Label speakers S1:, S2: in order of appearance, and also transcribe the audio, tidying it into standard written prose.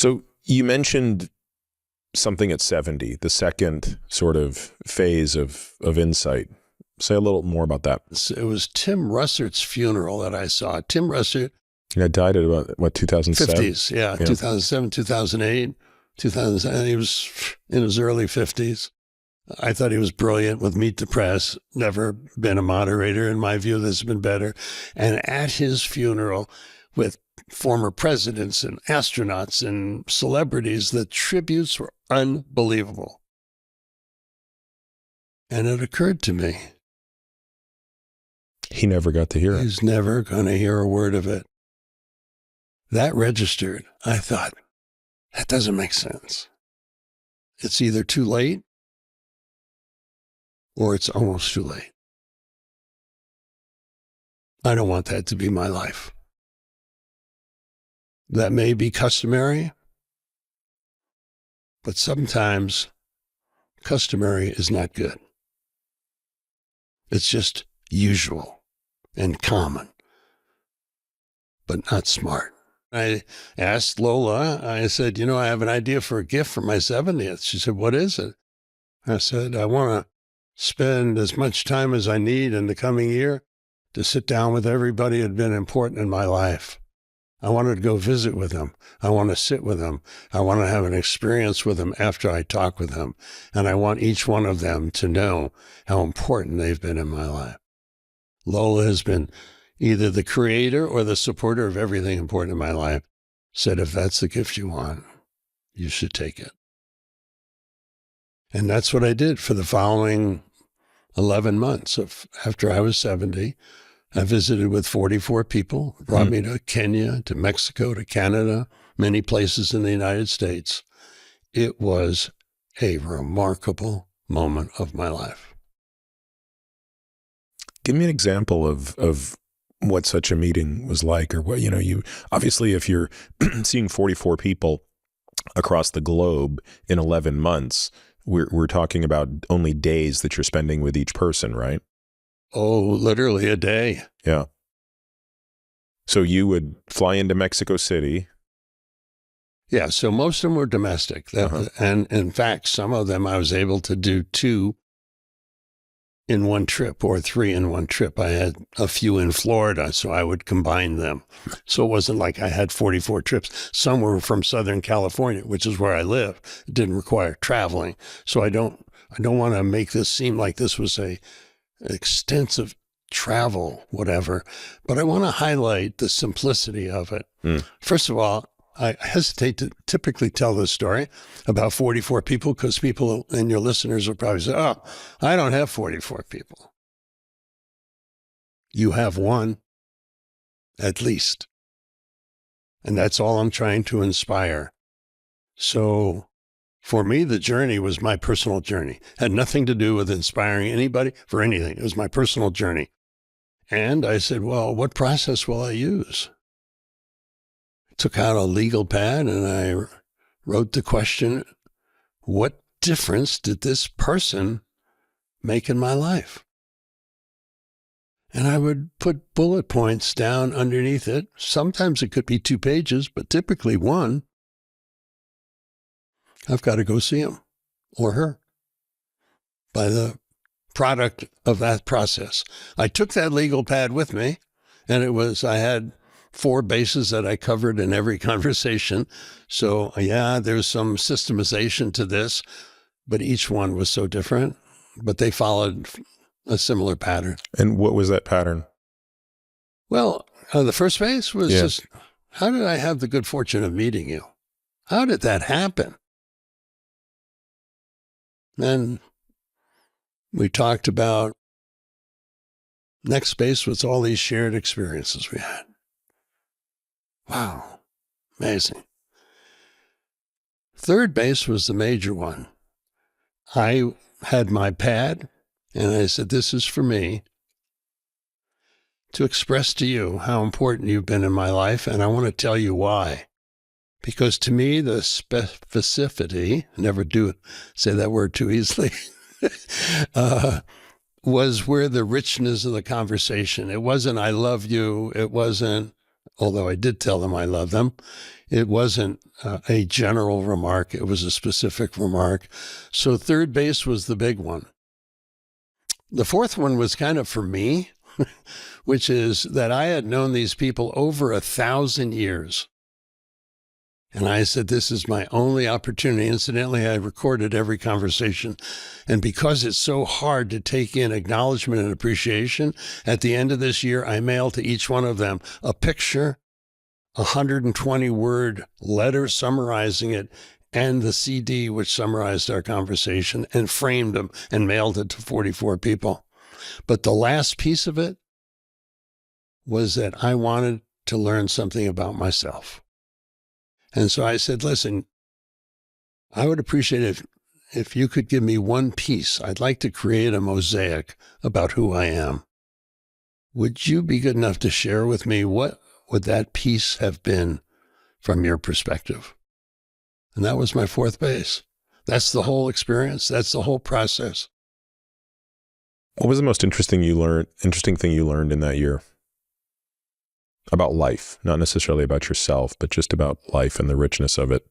S1: So you mentioned something at 70, the second sort of phase of insight. Say a little more about that.
S2: It was Tim Russert's funeral that I saw. Tim Russert.
S1: Yeah, died at about, what, 2007?
S2: 50s, yeah. 2007, 2008, 2007. He was in his early 50s. I thought he was brilliant with Meet the Press. Never been a moderator. In my view, this has been better. And at his funeral, with former presidents and astronauts and celebrities, the tributes were unbelievable. And it occurred to me,
S1: he never got to hear it.
S2: He's never going to hear a word of it. That registered. I thought, that doesn't make sense. It's either too late or it's almost too late. I don't want that to be my life. That may be customary, but sometimes customary is not good. It's just usual and common, but not smart. I asked Lola, I said, I have an idea for a gift for my 70th. She said, what is it? I said, I want to spend as much time as I need in the coming year to sit down with everybody who had been important in my life. I wanted to go visit with them. I want to sit with them. I want to have an experience with them after I talk with them. And I want each one of them to know how important they've been in my life. Lola has been either the creator or the supporter of everything important in my life. Said, if that's the gift you want, you should take it. And that's what I did for the following 11 months. After I was 70, I visited with 44 people, brought me to Kenya, to Mexico, to Canada, many places in the United States. It was a remarkable moment of my life.
S1: Give me an example of what such a meeting was like, or what, you obviously, if you're seeing 44 people across the globe in 11 months, we're talking about only days that you're spending with each person, right?
S2: Oh, literally a day.
S1: Yeah. So you would fly into Mexico City.
S2: Yeah. So most of them were domestic. And in fact, some of them I was able to do 2 in one trip or 3 in one trip. I had a few in Florida, so I would combine them. So it wasn't like I had 44 trips. Some were from Southern California, which is where I live. It didn't require traveling. So I don't want to make this seem like this was a extensive travel, whatever, but I want to highlight the simplicity of it. First of all, I hesitate to typically tell this story about 44 people because people and your listeners will probably say, oh, I don't have 44 people. You have one, at least. And that's all I'm trying to inspire. So for me, the journey was my personal journey. Had nothing to do with inspiring anybody for anything. It was my personal journey. And I said, well, what process will I use? I took out a legal pad and I wrote the question, what difference did this person make in my life? And I would put bullet points down underneath it. Sometimes it could be 2 pages, but typically 1. I've got to go see him or her by the product of that process. I took that legal pad with me, and I had 4 bases that I covered in every conversation. So yeah, there's some systemization to this, but each one was so different, but they followed a similar pattern.
S1: And what was that pattern?
S2: Well, the first base was just, how did I have the good fortune of meeting you? How did that happen? Then we talked about next base was all these shared experiences we had. Wow, amazing. Third base was the major one. I had my pad and I said, this is for me to express to you how important you've been in my life, and I want to tell you why. Because to me, the specificity, never do say that word too easily, was where the richness of the conversation. It wasn't, I love you. It wasn't, although I did tell them I love them. It wasn't a general remark. It was a specific remark. So third base was the big one. The fourth one was kind of for me, which is that I had known these people over 1,000 years. And I said, this is my only opportunity. Incidentally, I recorded every conversation. And because it's so hard to take in acknowledgement and appreciation, at the end of this year, I mailed to each one of them a picture, 120-word letter summarizing it, and the CD which summarized our conversation, and framed them and mailed it to 44 people. But the last piece of it was that I wanted to learn something about myself. And so I said, listen, I would appreciate it if you could give me one piece. I'd like to create a mosaic about who I am. Would you be good enough to share with me what would that piece have been from your perspective? And that was my fourth base. That's the whole experience. That's the whole process.
S1: What was the most interesting thing you learned in that year? About life, not necessarily about yourself, but just about life and the richness of it.